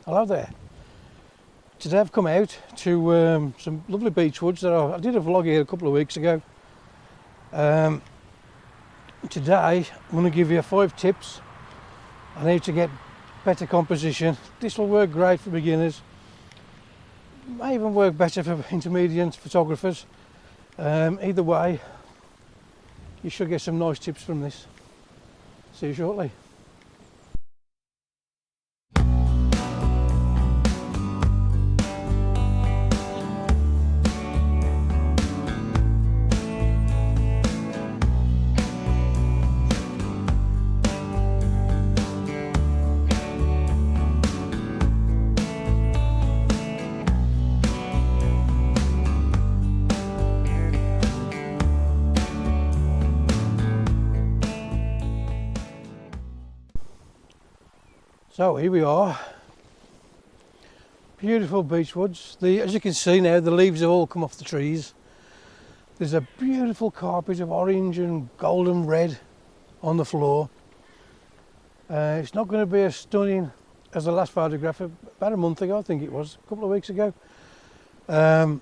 Hello there. Today I've come out to some lovely beech woods that I did a vlog here a couple of weeks ago. Today I'm going to give you 5 tips on how to get better composition. This will work great for beginners, may even work better for intermediate photographers. Either way, you should get some nice tips from this. See you shortly. So here we are, beautiful beech woods. As you can see now, the leaves have all come off the trees. There's a beautiful carpet of orange and golden red on the floor. It's not going to be as stunning as the last photograph, about a month ago I think it was, a couple of weeks ago. We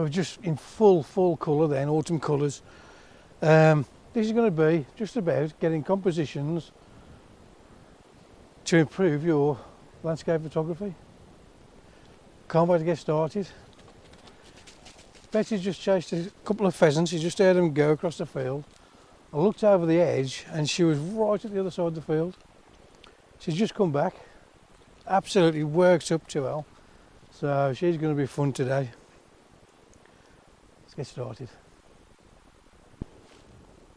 were just in full colour then, autumn colours. This is going to be just about getting compositions to improve your landscape photography. Can't wait to get started. Betsy's just chased a couple of pheasants. You just heard them go across the field. I looked over the edge and she was right at the other side of the field. She's just come back, absolutely worked up to hell. So she's going to be fun today. Let's get started.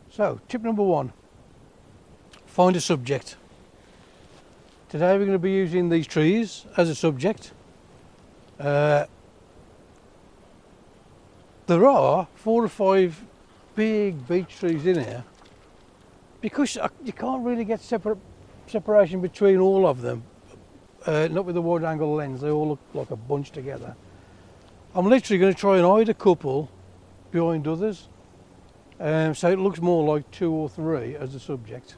So tip number 1, find a subject. Today we're going to be using these trees as a subject. There are 4 or 5 big beech trees in here. Because you can't really get separation between all of them, not with the wide angle lens, they all look like a bunch together. I'm literally going to try and hide a couple behind others, so it looks more like 2 or 3 as a subject.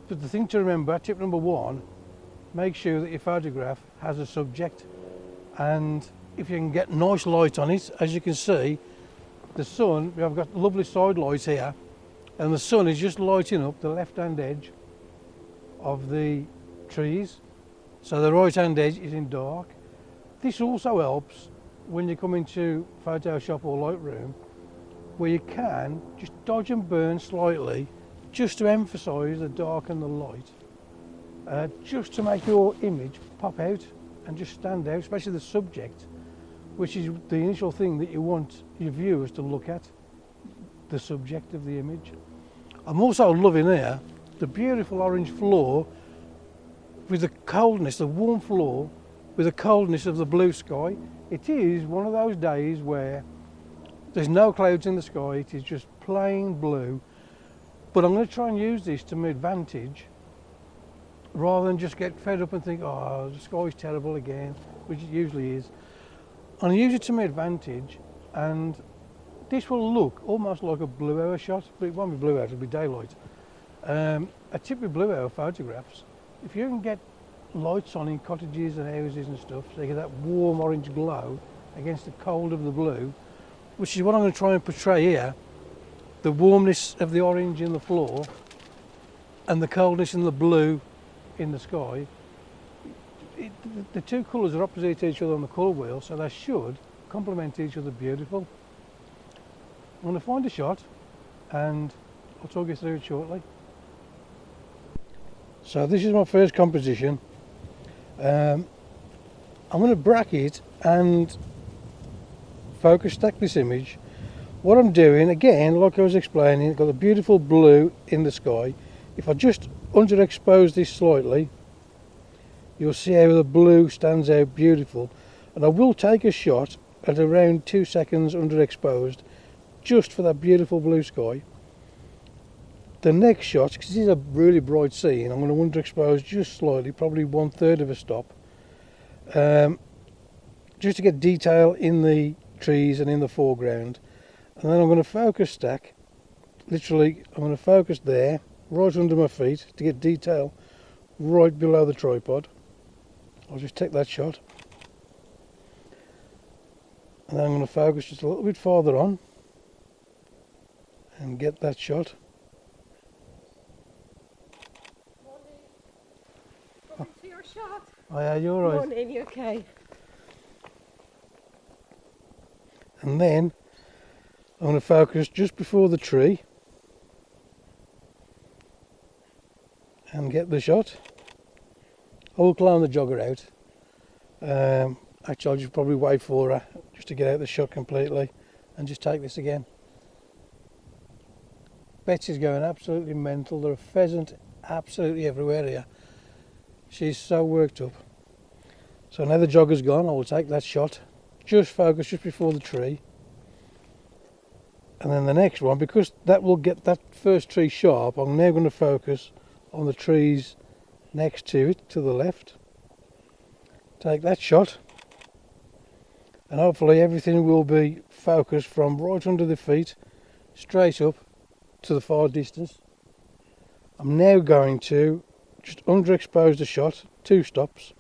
But the thing to remember, tip number 1, make sure that your photograph has a subject, and if you can get nice light on it, as you can see, the sun, I've got lovely side lights here, and the sun is just lighting up the left hand edge of the trees, so the right hand edge is in dark. This also helps when you come into Photoshop or Lightroom, where you can just dodge and burn slightly, just to emphasise the dark and the light, just to make your image pop out and just stand out, especially the subject, which is the initial thing that you want your viewers to look at, the subject of the image. I'm also loving here the beautiful orange floor with the coldness, the warm floor with the coldness of the blue sky. It is one of those days where there's no clouds in the sky, it is just plain blue. But I'm going to try and use this to my advantage, rather than just get fed up and think, oh, the sky's terrible again, which it usually is. I'm going to use it to my advantage, and this will look almost like a blue hour shot, but it won't be blue hour, it'll be daylight. A tip with blue hour photographs, if you can get lights on in cottages and houses and stuff, so you get that warm orange glow against the cold of the blue, which is what I'm going to try and portray here. The warmness of the orange in the floor and the coldness in the blue in the sky. The 2 colours are opposite each other on the colour wheel, so they should complement each other beautiful. I'm going to find a shot and I'll talk you through it shortly. So this is my first composition. I'm going to bracket and focus stack this image. What I'm doing, again, like I was explaining, I've got a beautiful blue in the sky. If I just underexpose this slightly, you'll see how the blue stands out beautiful. And I will take a shot at around 2 seconds underexposed, just for that beautiful blue sky. The next shot, because this is a really bright scene, I'm going to underexpose just slightly, probably 1/3 of a stop, just to get detail in the trees and in the foreground. And then I'm going to focus stack, literally I'm going to focus there, right under my feet, to get detail right below the tripod. I'll just take that shot. And then I'm going to focus just a little bit farther on and get that shot. Morning. To your shot. Oh yeah, you're right. Morning, you okay? And then I'm going to focus just before the tree and get the shot. I will climb the jogger out. Actually, I'll just probably wait for her just to get out the shot completely and just take this again. Betsy's going absolutely mental. There are pheasants absolutely everywhere here. She's so worked up. So now the jogger's gone, I will take that shot. Just focus just before the tree. And then the next one, because that will get that first tree sharp, I'm now going to focus on the trees next to it, to the left. Take that shot. And hopefully everything will be focused from right under the feet, straight up to the far distance. I'm now going to just underexpose the shot, 2 stops.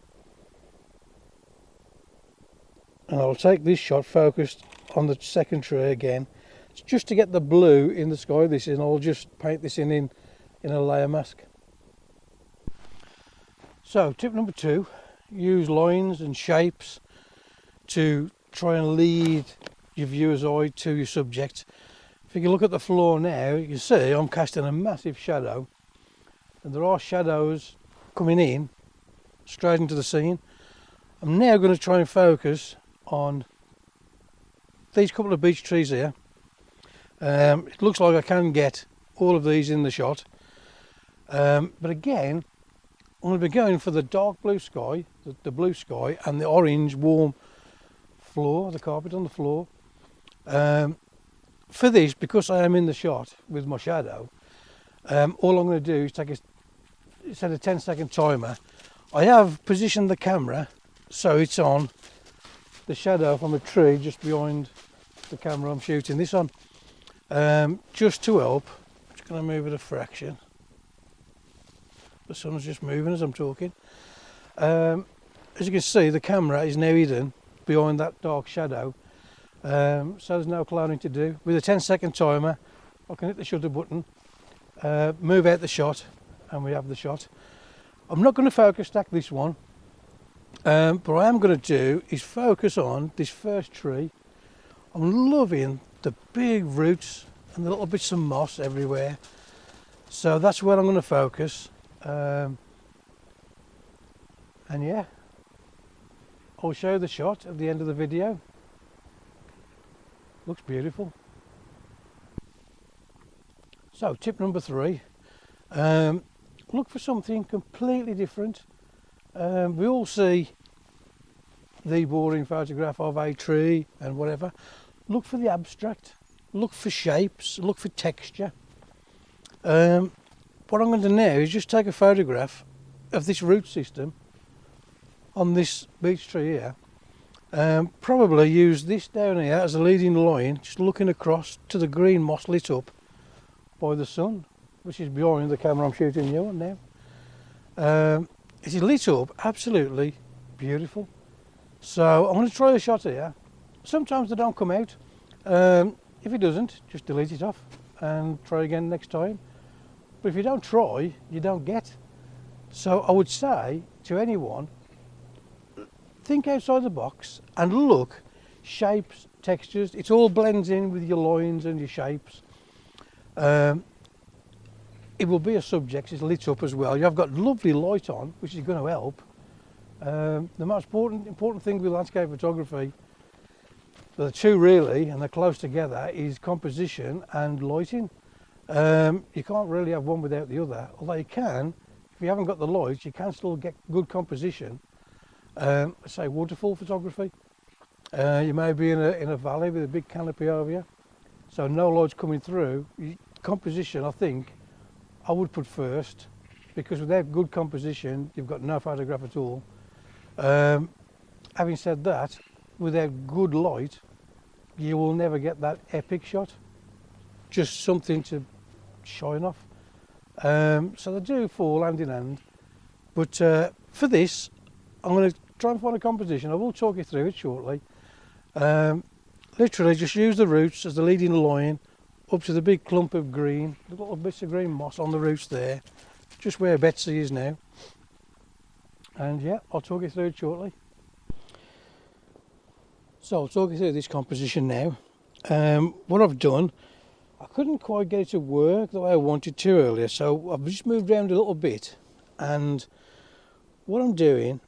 And I'll take this shot focused on the second tree again. It's just to get the blue in the sky. This is, and I'll just paint this in a layer mask. So tip number 2, use lines and shapes to try and lead your viewer's eye to your subject. If you can look at the floor now, you can see I'm casting a massive shadow, and there are shadows coming in straight into the scene. I'm now going to try and focus on these couple of beech trees here. It looks like I can get all of these in the shot, but again I'm going to be going for the dark blue sky, the blue sky, and the orange warm floor, the carpet on the floor. For this, because I am in the shot with my shadow, all I'm going to do is take set a 10-second timer. I have positioned the camera so it's on the shadow from a tree just behind the camera I'm shooting this on, just to help. I'm just going to move it a fraction. The sun's just moving as I'm talking. As you can see, the camera is now hidden behind that dark shadow, so there's no clouding to do. With a 10-second timer, I can hit the shutter button, move out the shot, and we have the shot. I'm not going to focus stack this one, but what I am going to do is focus on this first tree. I'm loving the big roots and the little bits of moss everywhere, so that's where I'm going to focus. And yeah, I'll show you the shot at the end of the video. Looks beautiful. So tip number 3, look for something completely different. We all see the boring photograph of a tree and whatever. Look for the abstract, look for shapes, look for texture. What I'm going to do now is just take a photograph of this root system on this beech tree here. Probably use this down here as a leading line, just looking across to the green moss lit up by the sun, which is behind the camera I'm shooting you on now. It is lit up absolutely beautiful. So I'm going to try a shot here. Sometimes they don't come out. If it doesn't, just delete it off and try again next time. But if you don't try, you don't get. So I would say to anyone, think outside the box and look, shapes, textures, it all blends in with your lines and your shapes. It will be a subject, it's lit up as well. You've got lovely light on, which is going to help. The most important thing with landscape photography, the two really, and they're close together, is composition and lighting. You can't really have one without the other, although you can. If you haven't got the lights, you can still get good composition. Say waterfall photography, you may be in a valley with a big canopy over you, so no lights coming through. Composition, I think, I would put first, because without good composition, you've got no photograph at all. Having said that, without good light, you will never get that epic shot. Just something to shine off. So they do fall hand in hand, But for this, I'm going to try and find a composition. I will talk you through it shortly. Literally just use the roots as the leading line up to the big clump of green, the little bits of green moss on the roots there, just where Betsy is now. And yeah, I'll talk you through it shortly. So I'll talk you through this composition now. What I've done, I couldn't quite get it to work the way I wanted to earlier, so I've just moved around a little bit, and what I'm doing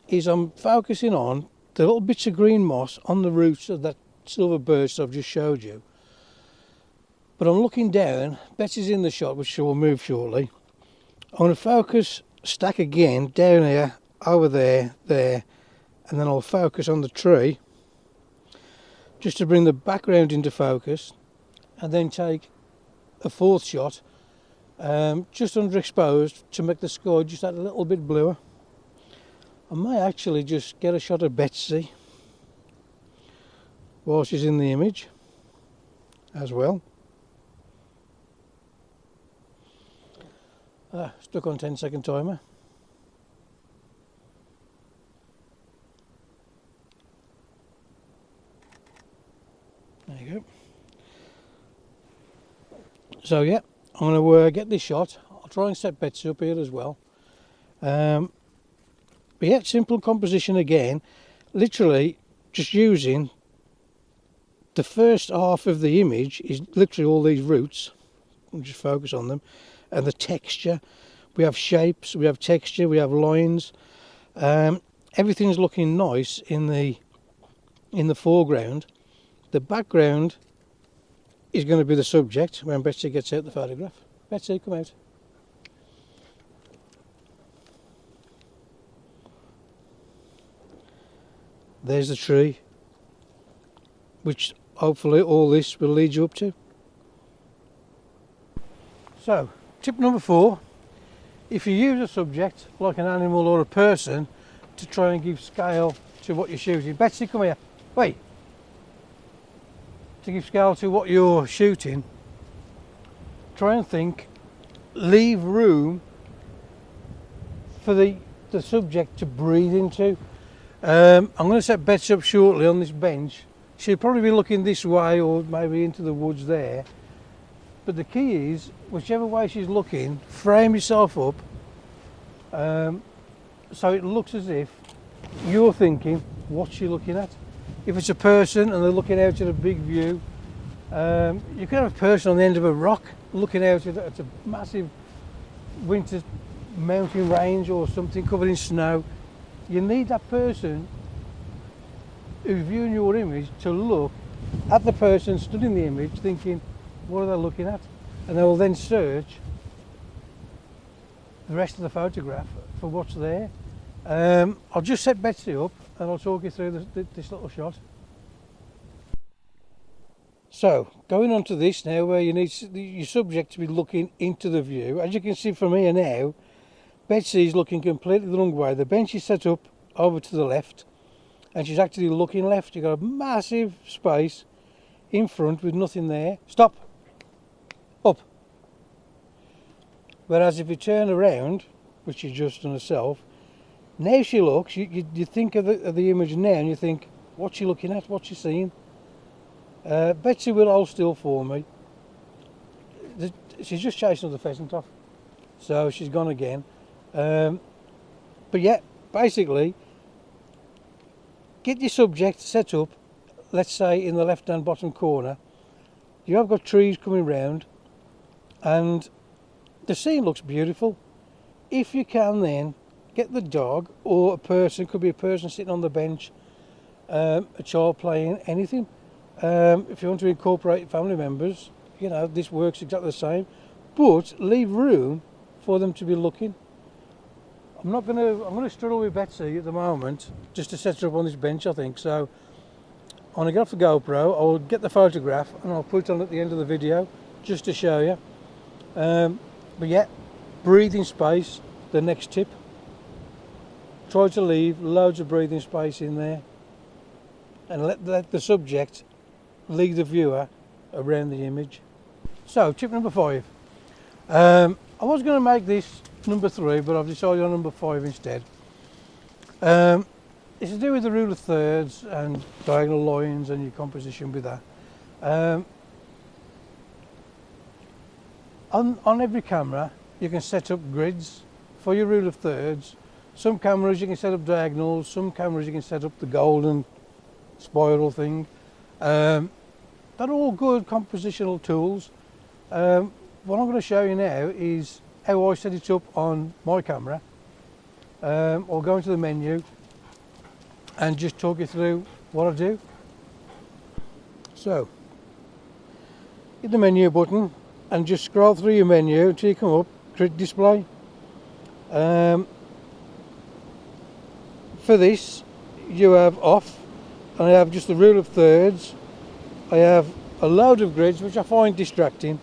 is I'm focusing on the little bits of green moss on the roots of that silver birch that I've just showed you. But I'm looking down, Betsy's in the shot, which she will move shortly. I'm going to focus, stack again, down here, over there, there, and then I'll focus on the tree, just to bring the background into focus, and then take a fourth shot, just underexposed, to make the sky just that little bit bluer. I may actually just get a shot of Betsy while she's in the image as well. Stuck on 10-second timer. There you go. So yeah, I'm going to get this shot. I'll try and set Betsy up here as well. But yeah, simple composition again. Literally just using the first half of the image is literally all these roots. I'll just focus on them. And the texture. We have shapes, we have texture, we have lines. Everything's looking nice in the foreground. The background is going to be the subject when Betsy gets out the photograph. Betsy, come out. There's the tree, which hopefully all this will lead you up to. So, tip number 4, if you use a subject like an animal or a person to try and give scale to what you're shooting. Betsy, come here. Wait. To give scale to what you're shooting, try and think, leave room for the subject to breathe into. I'm going to set Betsy up shortly on this bench. She'll probably be looking this way or maybe into the woods there. But the key is, whichever way she's looking, frame yourself up so it looks as if you're thinking, what's she looking at? If it's a person and they're looking out at a big view, you could have a person on the end of a rock looking out at a massive winter mountain range or something covered in snow. You need that person who's viewing your image to look at the person stood in the image thinking, what are they looking at? And they will then search the rest of the photograph for what's there. I'll just set Betsy up and I'll talk you through this little shot. So, going on to this now, where you need your subject to be looking into the view. As you can see from here now, Betsy is looking completely the wrong way. The bench is set up over to the left and she's actually looking left. You've got a massive space in front with nothing there. Stop. Up. Whereas if you turn around, which she's just done herself, now she looks, you think of the image now and you think, what's she looking at, what's she seeing? Betsy will hold still for me. She's just chasing the pheasant off, so she's gone again. But yeah, basically, get your subject set up, let's say in the left hand bottom corner. You have got trees coming round and the scene looks beautiful. If you can then get the dog or a person, could be a person sitting on the bench, a child playing, anything. If you want to incorporate family members, you know, this works exactly the same, but leave room for them to be looking. I'm going to struggle with Betsy at the moment just to set her up on this bench, I think. So I'm going to get off the GoPro, I'll get the photograph and I'll put it on at the end of the video just to show you. But yeah, breathing space, the next tip. Try to leave loads of breathing space in there and let the subject lead the viewer around the image. So tip number 5. I was going to make this number 3, but I've decided on number 5 instead. It's to do with the rule of thirds and diagonal lines and your composition with that. On every camera you can set up grids for your rule of thirds. Some cameras you can set up diagonals, some cameras you can set up the golden spiral thing. They're all good compositional tools. What I'm going to show you now is how I set it up on my camera. I'll go into the menu and just talk you through what I do. So, hit the menu button and just scroll through your menu until you come up, grid display. For this you have off, and I have just the rule of thirds. I have a load of grids which I find distracting,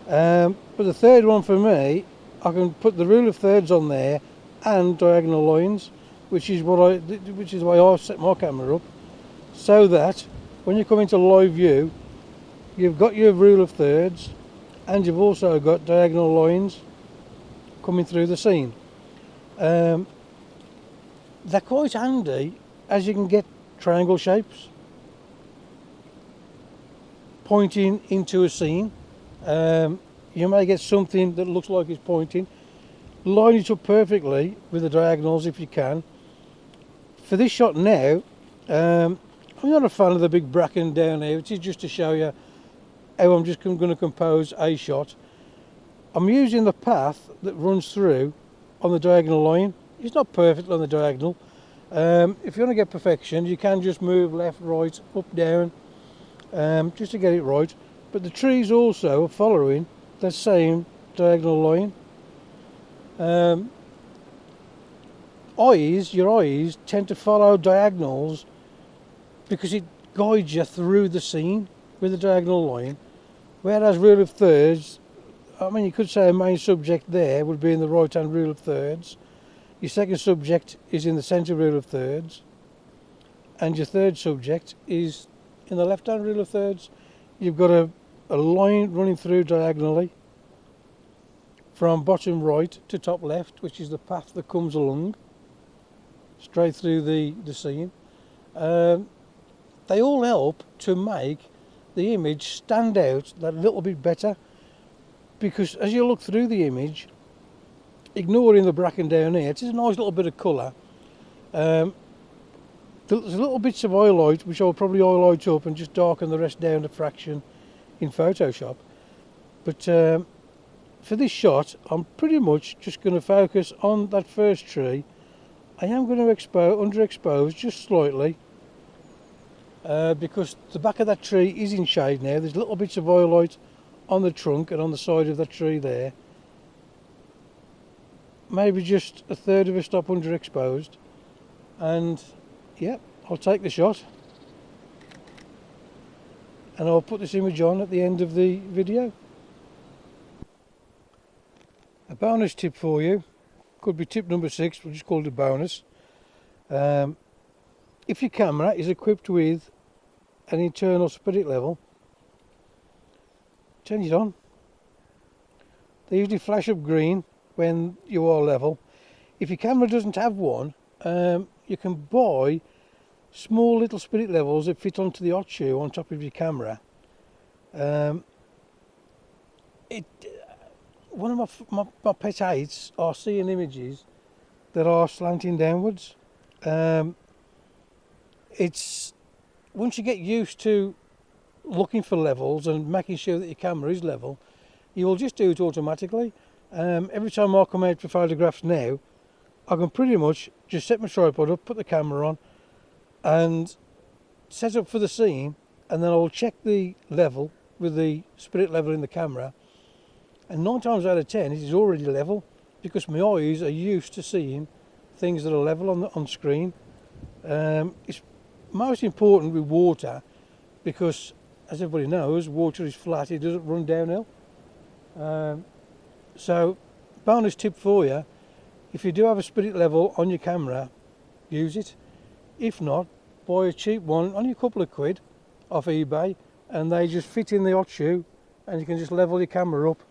but the third one for me, I can put the rule of thirds on there and diagonal lines, which is why I set my camera up, so that when you come into live view you've got your rule of thirds and you've also got diagonal lines coming through the scene. They're quite handy as you can get triangle shapes pointing into a scene. You may get something that looks like it's pointing. Line it up perfectly with the diagonals if you can. For this shot now, I'm not a fan of the big bracken down here. It is just to show you how I'm just going to compose a shot. I'm using the path that runs through on the diagonal line. It's not perfect on the diagonal. If you want to get perfection, you can just move left, right, up, down, just to get it right. But the trees also are following the same diagonal line. Your eyes tend to follow diagonals because it guides you through the scene with the diagonal line, whereas rule of thirds, I mean, you could say a main subject there would be in the right hand rule of thirds, your second subject is in the centre rule of thirds, and your third subject is in the left hand rule of thirds. You've got a line running through diagonally from bottom right to top left, which is the path that comes along straight through the scene. They all help to make the image stand out that little bit better, because as you look through the image, ignoring the bracken down here, it's a nice little bit of colour. There's little bits of highlight which I'll probably highlight up and just darken the rest down a fraction in Photoshop. But for this shot, I'm pretty much just going to focus on that first tree. I am going to underexpose just slightly, because the back of that tree is in shade now. There's little bits of highlight on the trunk and on the side of that tree there. Maybe just a third of a stop underexposed, and yeah, I'll take the shot and I'll put this image on at the end of the video. A bonus tip for you, could be tip number 6, we'll just call it a bonus. If your camera is equipped with an internal spirit level, turn it on. They usually flash up green when you are level. If your camera doesn't have one, you can buy small little spirit levels that fit onto the hot shoe on top of your camera. One of my pet hates are seeing images that are slanting downwards. It's once you get used to looking for levels and making sure that your camera is level, you will just do it automatically. Every time I come out for photographs now, I can pretty much just set my tripod up, put the camera on and set up for the scene, and then I'll check the level with the spirit level in the camera, and 9 times out of 10 it is already level, because my eyes are used to seeing things that are level on screen. It's most important with water, because as everybody knows, water is flat, it doesn't run downhill. So bonus tip for you, if you do have a spirit level on your camera, use it. If not, buy a cheap one, only a couple of quid off eBay, and they just fit in the hot shoe and you can just level your camera up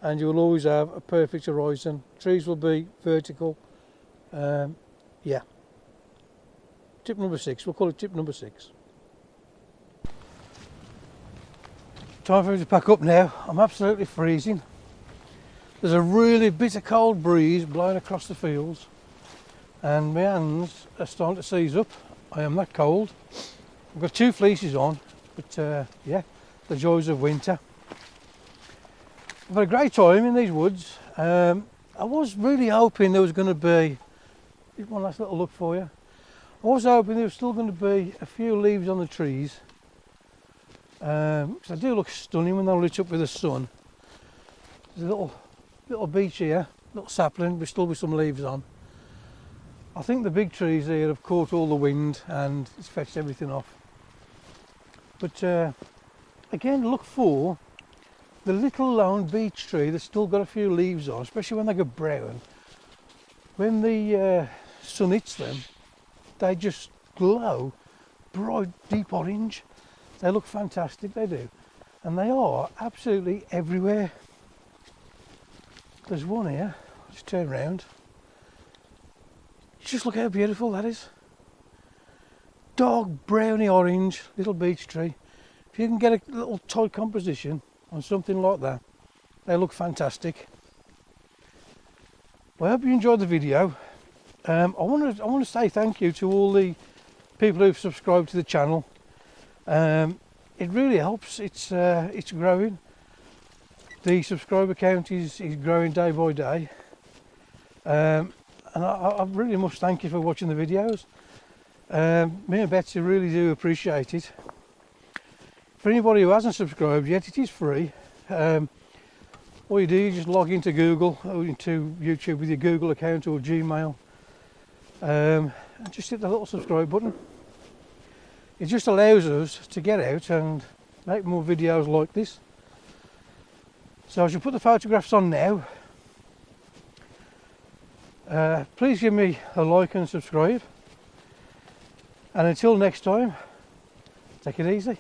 and you will always have a perfect horizon. Trees will be vertical. Yeah. Tip number 6, we'll call it tip number 6. Time for me to pack up now. I'm absolutely freezing. There's a really bitter cold breeze blowing across the fields, and my hands are starting to seize up. I am that cold. I've got 2 fleeces on, but yeah, the joys of winter. I've had a great time in these woods. I was really hoping there was going to be, one last little look for you. I was hoping there was still going to be a few leaves on the trees, because they do look stunning when they're lit up with the sun. There's a little beech here, little sapling, but still with some leaves on. I think the big trees here have caught all the wind and it's fetched everything off. But again, look for the little lone beech tree that's still got a few leaves on, especially when they go brown. When the sun hits them, they just glow bright, deep orange. They look fantastic, they do. And they are absolutely everywhere. There's one here, just turn around. Just look how beautiful that is. Dark browny orange, little beech tree. If you can get a little tight composition on something like that, they look fantastic. Well, I hope you enjoyed the video. I want to say thank you to all the people who've subscribed to the channel. It really helps. It's growing. The subscriber count is growing day by day, and I really must thank you for watching the videos. Me and Betsy really do appreciate it. For anybody who hasn't subscribed yet, it is free. All you do is just log into Google or into YouTube with your Google account or Gmail, and just hit the little subscribe button. It just allows us to get out and make more videos like this. So I shall put the photographs on now. Please give me a like and subscribe. And until next time, take it easy.